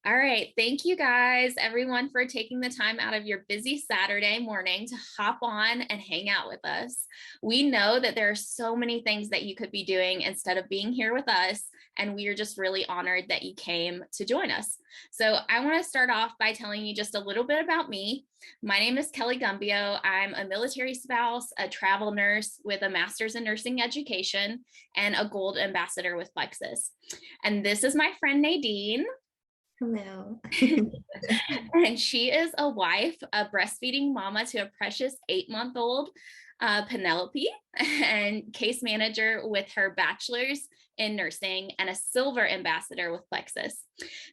All right. Thank you guys, everyone, for taking the time out of your busy Saturday morning to hop on and hang out with us. We know that there are so many things that you could be doing instead of being here with us, and we are just really honored that you came to join us. So I want to start off by telling you just a little bit about me. My name is Kelly Gumbio. I'm a military spouse, a travel nurse with a master's in nursing education, and a gold ambassador with Plexus. And this is my friend Nadine. Hello. And she is a wife, a breastfeeding mama to a precious 8-month-old Penelope, and case manager with her bachelor's in nursing and a silver ambassador with Plexus.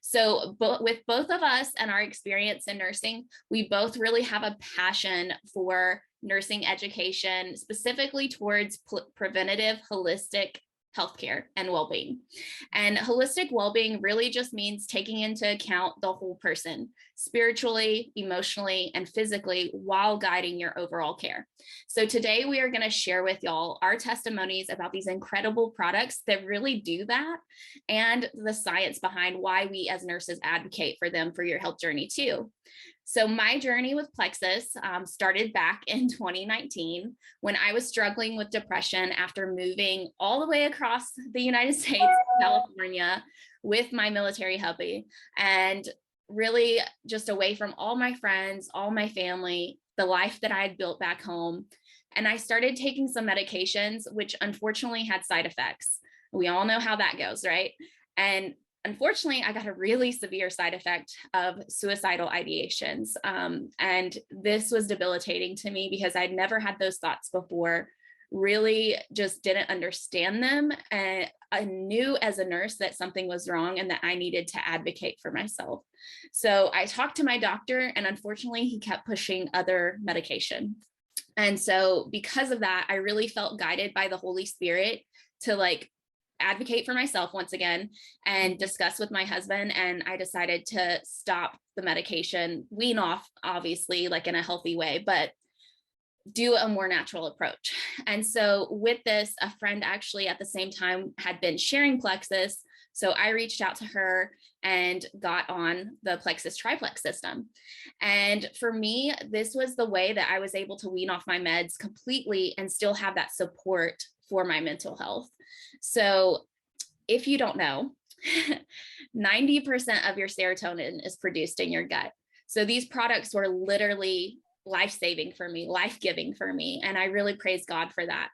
So with both of us and our experience in nursing, we both really have a passion for nursing education, specifically towards preventative, holistic healthcare and well-being. And holistic well-being really just means taking into account the whole person, spiritually, emotionally, and physically, while guiding your overall care. So today we are going to share with y'all our testimonies about these incredible products that really do that, and the science behind why we as nurses advocate for them for your health journey too. So my journey with Plexus started back in 2019 when I was struggling with depression after moving all the way across the United States, California, with my military hubby, and really just away from all my friends, all my family, the life that I had built back home. And I started taking some medications, which unfortunately had side effects. We all know how that goes, right? And unfortunately, I got a really severe side effect of suicidal ideations. And this was debilitating to me because I'd never had those thoughts before, really just didn't understand them. And I knew as a nurse that something was wrong and that I needed to advocate for myself. So I talked to my doctor, and unfortunately, he kept pushing other medication. And so because of that, I really felt guided by the Holy Spirit to advocate for myself once again and discuss with my husband. And I decided to stop the medication, wean off, obviously, in a healthy way, but do a more natural approach. And so with this, a friend actually at the same time had been sharing Plexus. So I reached out to her and got on the Plexus triplex system. And for me, this was the way that I was able to wean off my meds completely and still have that support for my mental health. So if you don't know, 90% of your serotonin is produced in your gut. So these products were literally life-saving for me, life-giving for me. And I really praise God for that.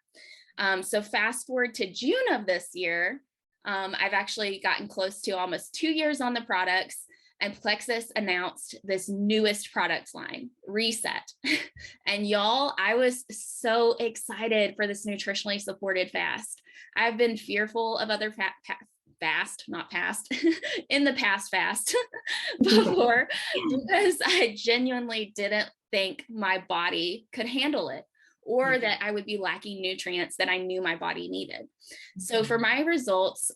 So fast forward to June of this year, I've actually gotten close to almost 2 years on the products, and Plexus announced this newest product line, Reset. And y'all, I was so excited for this nutritionally supported fast. I've been fearful of other in the past fast before, because I genuinely didn't think my body could handle it, or that I would be lacking nutrients that I knew my body needed. So for my results,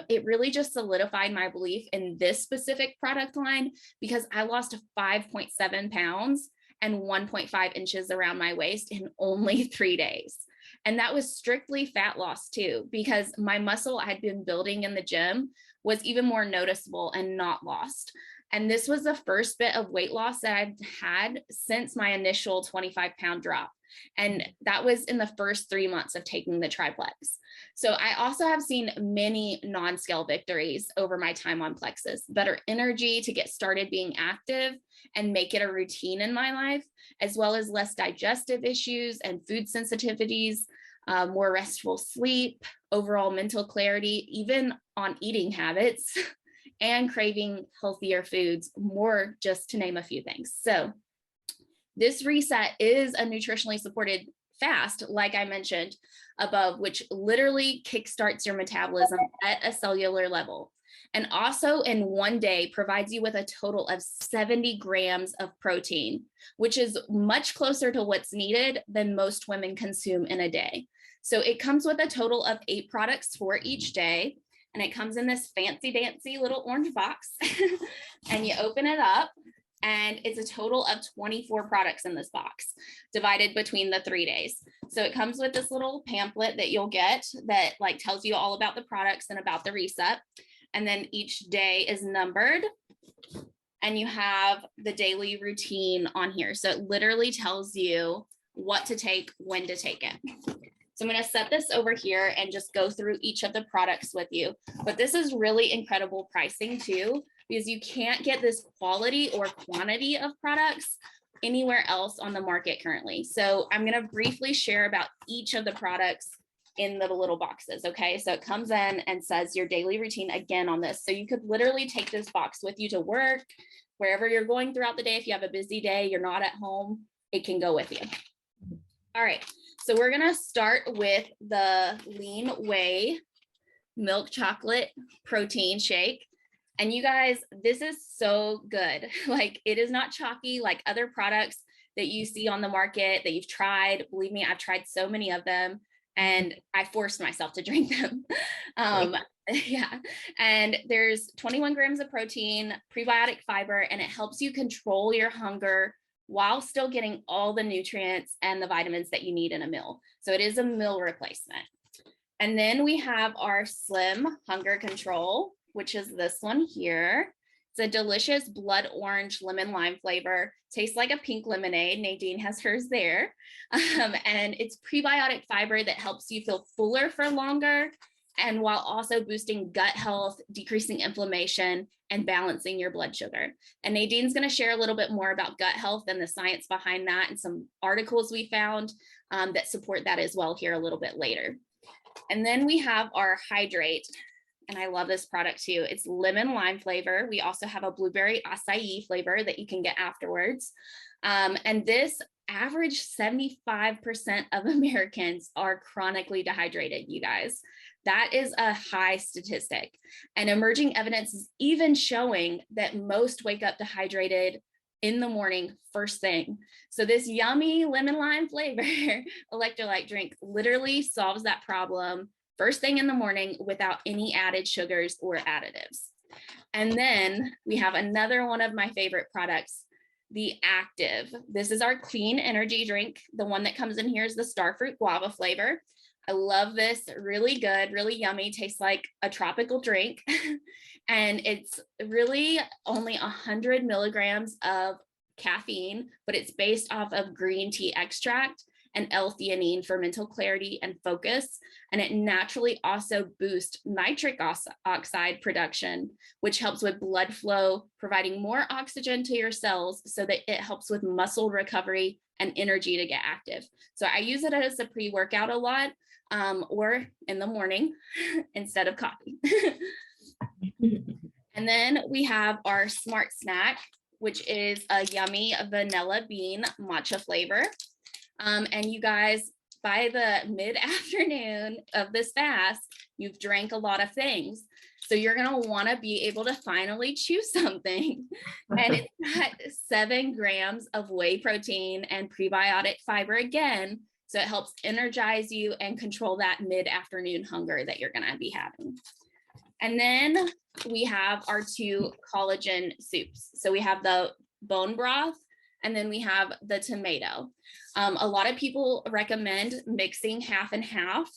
it really just solidified my belief in this specific product line, because I lost 5.7 pounds and 1.5 inches around my waist in only 3 days. And that was strictly fat loss too, because my muscle I had been building in the gym was even more noticeable and not lost. And this was the first bit of weight loss that I'd had since my initial 25-pound drop. And that was in the first 3 months of taking the triplex. So I also have seen many non-scale victories over my time on Plexus: better energy to get started being active and make it a routine in my life, as well as less digestive issues and food sensitivities, more restful sleep, overall mental clarity, even on eating habits, and craving healthier foods, more just to name a few things. So this Reset is a nutritionally supported fast, like I mentioned above, which literally kickstarts your metabolism at a cellular level. And also in one day provides you with a total of 70 grams of protein, which is much closer to what's needed than most women consume in a day. So it comes with a total of 8 products for each day. And it comes in this fancy dancy little orange box. And you open it up, and it's a total of 24 products in this box, divided between the 3 days. So it comes with this little pamphlet that you'll get that tells you all about the products and about the Reset. And then each day is numbered. and you have the daily routine on here. So it literally tells you what to take, when to take it. So I'm going to set this over here and just go through each of the products with you. But this is really incredible pricing too, because you can't get this quality or quantity of products anywhere else on the market currently. So I'm going to briefly share about each of the products in the little boxes. Okay, so it comes in and says your daily routine again on this. So you could literally take this box with you to work, wherever you're going throughout the day. If you have a busy day, you're not at home, it can go with you. All right, so we're gonna start with the Lean Whey milk chocolate protein shake. And you guys, this is so good. Like, it is not chalky like other products that you see on the market that you've tried. Believe me, I've tried so many of them and I forced myself to drink them. Yeah, and there's 21 grams of protein, prebiotic fiber, and it helps you control your hunger while still getting all the nutrients and the vitamins that you need in a meal. So it is a meal replacement. And then we have our Slim Hunger Control, which is this one here. It's a delicious blood orange lemon lime flavor. Tastes like a pink lemonade. Nadine has hers there. And it's prebiotic fiber that helps you feel fuller for longer, and while also boosting gut health, decreasing inflammation, and balancing your blood sugar. And Nadine's going to share a little bit more about gut health and the science behind that, and some articles we found that support that as well here a little bit later. And then we have our Hydrate, and I love this product too. It's lemon lime flavor. We also have a blueberry acai flavor that you can get afterwards. And this average 75% of Americans are chronically dehydrated, you guys. That is a high statistic. And emerging evidence is even showing that most wake up dehydrated in the morning first thing. So this yummy lemon lime flavor electrolyte drink literally solves that problem first thing in the morning without any added sugars or additives. And then we have another one of my favorite products, the Active. This is our clean energy drink. The one that comes in here is the Starfruit guava flavor. I love this, really good, really yummy, tastes like a tropical drink. And it's really only 100 milligrams of caffeine, but it's based off of green tea extract and L-theanine for mental clarity and focus. And it naturally also boosts nitric oxide production, which helps with blood flow, providing more oxygen to your cells so that it helps with muscle recovery and energy to get active. So I use it as a pre-workout a lot, or in the morning instead of coffee. And then we have our Smart Snack, which is a yummy vanilla bean matcha flavor. And you guys, by the mid-afternoon of this fast, you've drank a lot of things. So you're going to want to be able to finally choose something. And it's got 7 grams of whey protein and prebiotic fiber again. So it helps energize you and control that mid-afternoon hunger that you're going to be having. And then we have our 2 collagen soups. So we have the bone broth, and then we have the tomato. A lot of people recommend mixing half and half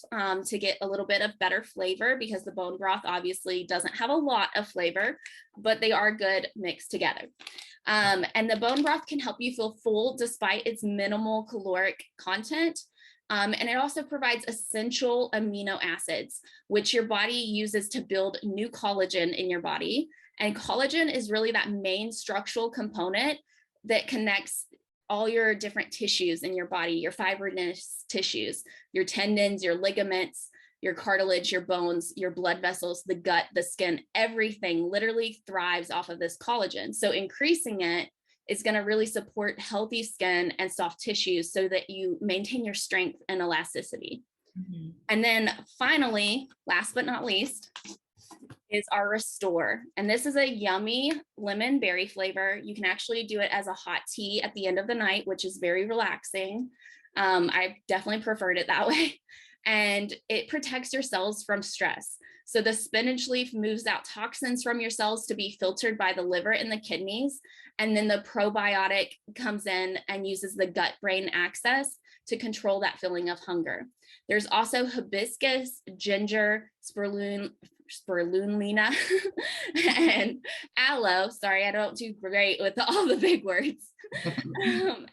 to get a little bit of better flavor, because the bone broth obviously doesn't have a lot of flavor, but they are good mixed together. And the bone broth can help you feel full despite its minimal caloric content. And it also provides essential amino acids, which your body uses to build new collagen in your body. And collagen is really that main structural component that connects all your different tissues in your body, your fibrinous tissues, your tendons, your ligaments, your cartilage, your bones, your blood vessels, the gut, the skin, everything literally thrives off of this collagen. So increasing it is going to really support healthy skin and soft tissues so that you maintain your strength and elasticity. Mm-hmm. And then finally, last but not least, is our Restore. And this is a yummy lemon berry flavor. You can actually do it as a hot tea at the end of the night, which is very relaxing. I definitely preferred it that way. And it protects your cells from stress. So the spinach leaf moves out toxins from your cells to be filtered by the liver and the kidneys. And then the probiotic comes in and uses the gut-brain axis to control that feeling of hunger. There's also hibiscus, ginger, spirulina, and aloe. Sorry, I don't do great with all the big words.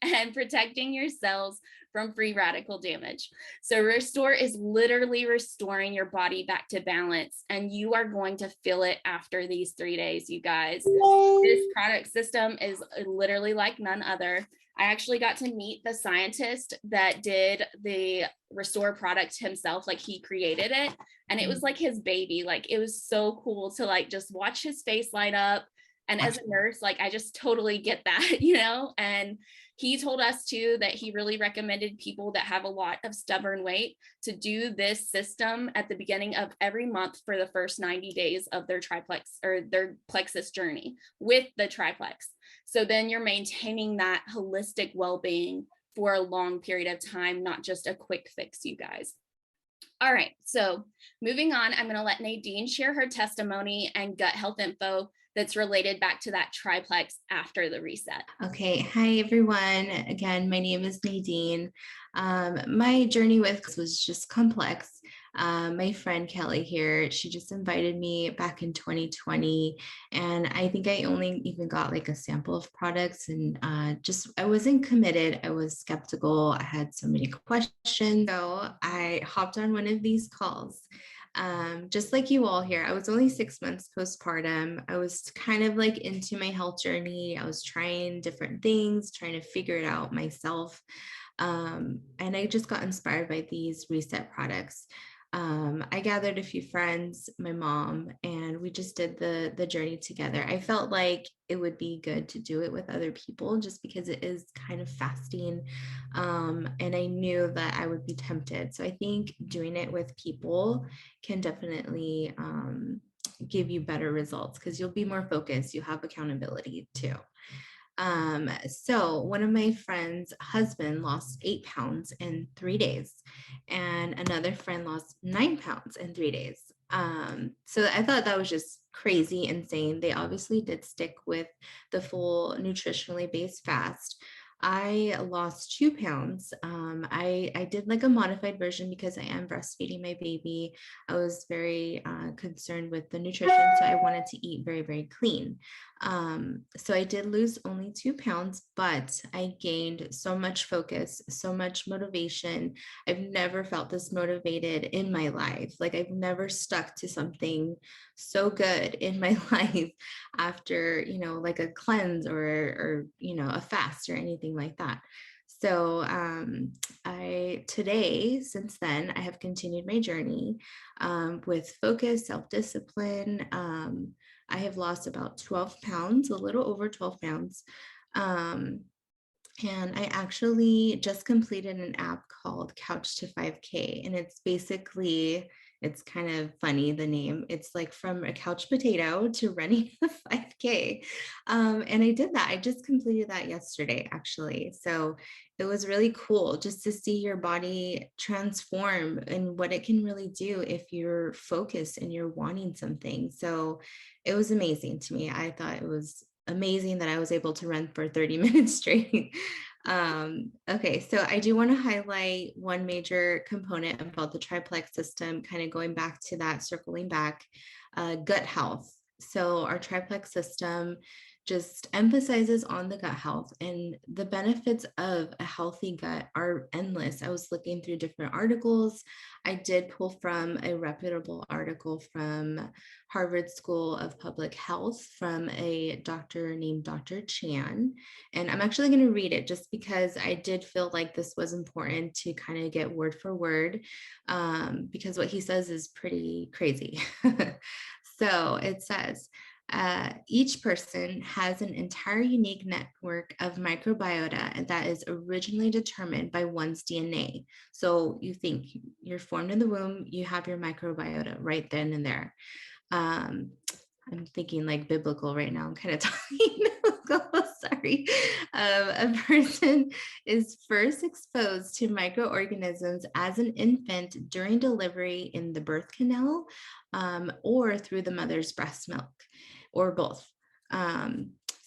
And protecting your cells from free radical damage. So Restore is literally restoring your body back to balance, and you are going to feel it after these 3 days, you guys. This product system is literally like none other. I actually got to meet the scientist that did the Restore product himself. Like, he created it, and it was like his baby. Like, it was so cool to like just watch his face light up. And as a nurse, like, I just totally get that, you know? And he told us too that he really recommended people that have a lot of stubborn weight to do this system at the beginning of every month for the first 90 days of their triplex or their plexus journey with the triplex. So then you're maintaining that holistic well-being for a long period of time, not just a quick fix, you guys. All right, so moving on, I'm going to let Nadine share her testimony and gut health info that's related back to that triplex after the reset. Okay, hi everyone. Again, my name is Nadine. My journey with this was just complex. My friend Kelly here, she just invited me back in 2020, and I think I only even got like a sample of products, and I wasn't committed. I was skeptical. I had so many questions. So I hopped on one of these calls. Just like you all here, I was only 6 months postpartum. I was kind of like into my health journey. I was trying different things, trying to figure it out myself. And I just got inspired by these reset products. I gathered a few friends, my mom, and we just did the journey together. I felt like it would be good to do it with other people just because it is kind of fasting. And I knew that I would be tempted. So I think doing it with people can definitely give you better results because you'll be more focused. You have accountability too. So one of my friends' husband lost 8 pounds in 3 days, and another friend lost 9 pounds in 3 days. So I thought that was just crazy, insane. They obviously did stick with the full nutritionally based fast. I lost 2 pounds. I did like a modified version because I am breastfeeding my baby. I was very concerned with the nutrition, so I wanted to eat very, very clean. So I did lose only 2 pounds, but I gained so much focus, so much motivation. I've never felt this motivated in my life. Like, I've never stuck to something so good in my life after, like a cleanse or a fast or anything like that. So since then, I have continued my journey with focus, self-discipline. I have lost about 12 pounds, a little over 12 pounds. And I actually just completed an app called Couch to 5K. And it's kind of funny, the name. It's like from a couch potato to running a 5K. And I did that. I just completed that yesterday, actually. So it was really cool just to see your body transform and what it can really do if you're focused and you're wanting something. So it was amazing to me. I thought it was amazing that I was able to run for 30 minutes straight. Okay, so I do want to highlight one major component about the triplex system, kind of going back to that, circling back, gut health. So our triplex system just emphasizes on the gut health, and the benefits of a healthy gut are endless. I was looking through different articles. I did pull from a reputable article from Harvard School of Public Health from a doctor named Dr. Chan. And I'm actually going to read it just because I did feel like this was important to kind of get word for word, because what he says is pretty crazy. So it says, each person has an entire unique network of microbiota that is originally determined by one's DNA. So you think you're formed in the womb, you have your microbiota right then and there. I'm thinking like biblical right now. I'm kind of talking. Sorry. A person is first exposed to microorganisms as an infant during delivery in the birth canal, or through the mother's breast milk, or both.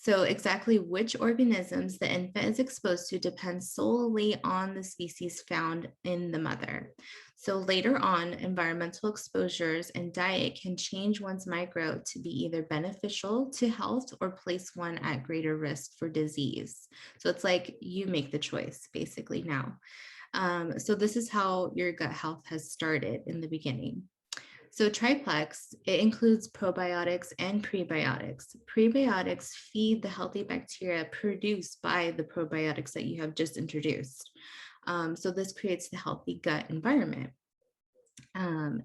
So exactly which organisms the infant is exposed to depends solely on the species found in the mother. So later on, environmental exposures and diet can change one's micro to be either beneficial to health or place one at greater risk for disease. So it's like you make the choice basically now. So this is how your gut health has started in the beginning. So triplex, it includes probiotics and prebiotics. Prebiotics feed the healthy bacteria produced by the probiotics that you have just introduced. So this creates the healthy gut environment.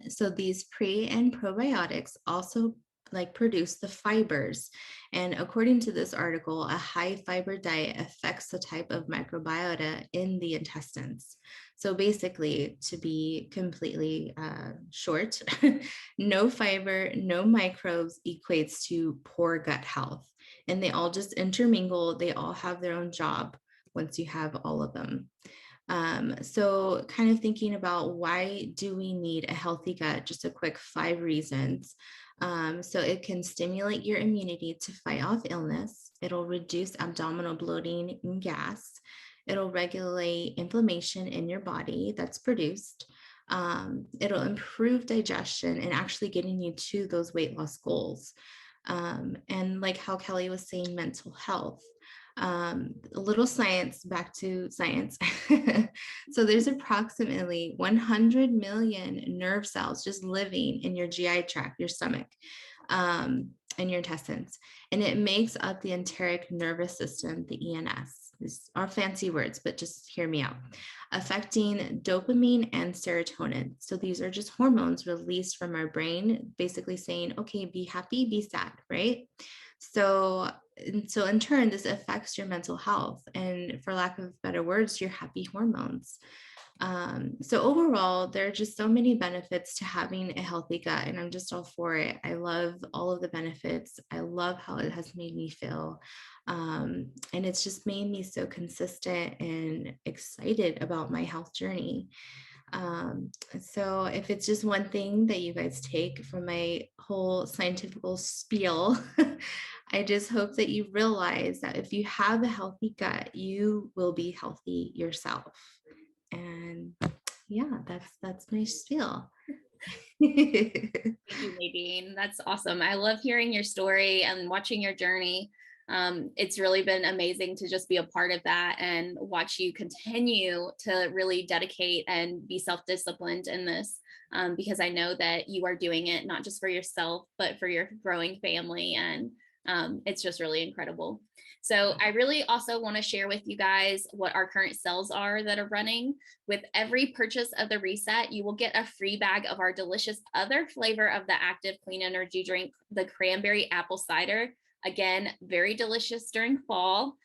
So these pre and probiotics also like produce the fibers. And according to this article, a high fiber diet affects the type of microbiota in the intestines. So basically, to be completely short, no fiber, no microbes equates to poor gut health. And they all just intermingle, they all have their own job once you have all of them. So kind of thinking about why do we need a healthy gut, just a quick 5 reasons. So it can stimulate your immunity to fight off illness. It'll reduce abdominal bloating and gas. It'll regulate inflammation in your body that's produced. It'll improve digestion and actually getting you to those weight loss goals. And like how Kelly was saying, mental health. A little science, back to science. So there's approximately 100 million nerve cells just living in your GI tract, your stomach, and your intestines. And it makes up the enteric nervous system, the ENS. These are fancy words, but just hear me out. Affecting dopamine and serotonin. So these are just hormones released from our brain, basically saying, okay, be happy, be sad, right? So in turn, this affects your mental health and, for lack of better words, your happy hormones. So overall, there are just so many benefits to having a healthy gut, and I'm just all for it. I love all of the benefits. I love how it has made me feel. And it's just made me so consistent and excited about my health journey. So if it's just one thing that you guys take from my whole scientific spiel, I just hope that you realize that if you have a healthy gut, you will be healthy yourself. And yeah, that's my spiel. Thank you, Nadine. That's awesome. I love hearing your story and watching your journey. It's really been amazing to just be a part of that and watch you continue to really dedicate and be self-disciplined in this, because I know that you are doing it not just for yourself, but for your growing family. And it's just really incredible. So I really also want to share with you guys what our current sales are that are running. With every purchase of the Reset, you will get a free bag of our delicious other flavor of the Active Clean Energy drink, the cranberry apple cider. Again, very delicious during fall.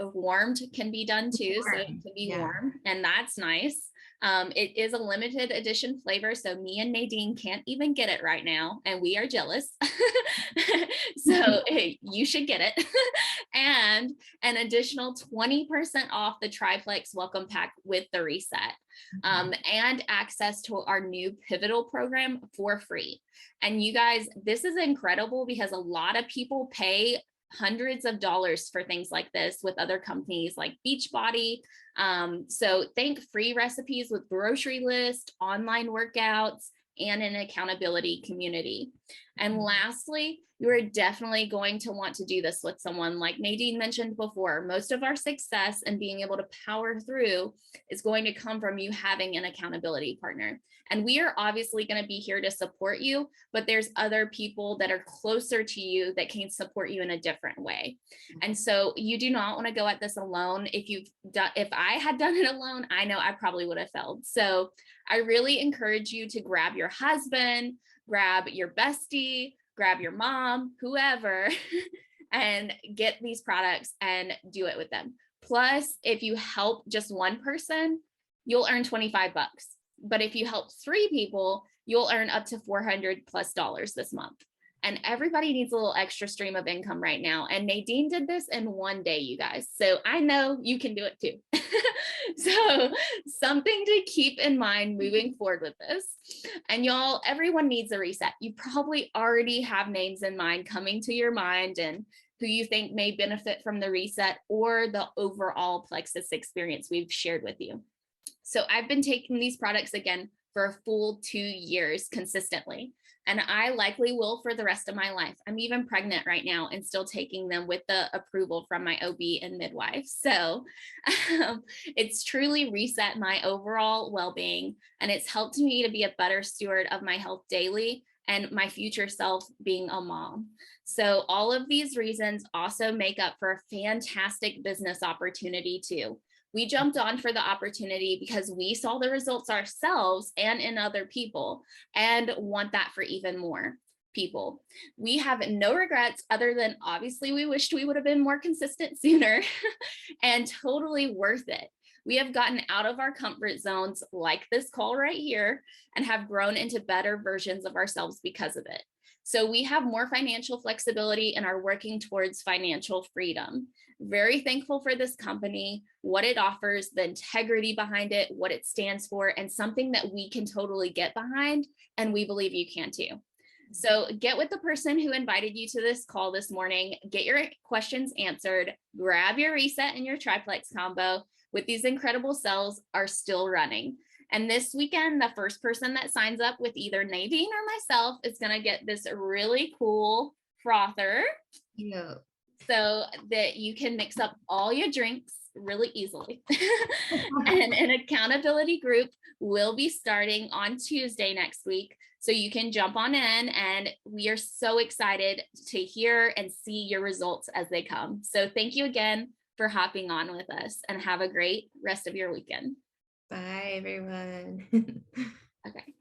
Warmed can be done too, so it can be warm, and that's nice. It is a limited edition flavor, so me and Nadine can't even get it right now, and we are jealous. So hey, you should get it. And an additional 20% off the triplex welcome pack with the Reset, and access to our new pivotal program for free. And you guys, this is incredible because a lot of people pay hundreds of dollars for things like this with other companies like Beachbody. So think free recipes with grocery list, online workouts, and an accountability community. And lastly, you are definitely going to want to do this with someone. Like Nadine mentioned before, most of our success and being able to power through is going to come from you having an accountability partner. And we are obviously going to be here to support you, but there's other people that are closer to you that can support you in a different way. And so you do not want to go at this alone. If I had done it alone, I know I probably would have failed. So I really encourage you to grab your husband, grab your bestie, grab your mom, whoever, and get these products and do it with them. Plus, if you help just one person, you'll earn 25 bucks. But if you help 3 people, you'll earn up to $400+ this month. And everybody needs a little extra stream of income right now. And Nadine did this in one day, you guys. So I know you can do it too. So something to keep in mind moving forward with this. And y'all, everyone needs a reset. You probably already have names in mind coming to your mind and who you think may benefit from the reset or the overall plexus experience we've shared with you. So I've been taking these products again for a full 2 years consistently, and I likely will for the rest of my life. I'm even pregnant right now and still taking them with the approval from my OB and midwife. So it's truly reset my overall well-being, and it's helped me to be a better steward of my health daily and my future self being a mom. So all of these reasons also make up for a fantastic business opportunity too. We jumped on for the opportunity because we saw the results ourselves and in other people and want that for even more people. We have no regrets other than obviously we wished we would have been more consistent sooner and totally worth it. We have gotten out of our comfort zones like this call right here and have grown into better versions of ourselves because of it. So we have more financial flexibility and are working towards financial freedom. Very thankful for this company, what it offers, the integrity behind it, what it stands for, and something that we can totally get behind, and we believe you can too. So get with the person who invited you to this call this morning, get your questions answered, grab your reset and your triplex combo with these incredible cells are still running. And this weekend, the first person that signs up with either Nadine or myself is going to get this really cool frother. Yeah. So that you can mix up all your drinks really easily. And an accountability group will be starting on Tuesday next week. So you can jump on in, and we are so excited to hear and see your results as they come. So thank you again for hopping on with us, and have a great rest of your weekend. Bye, everyone. Okay.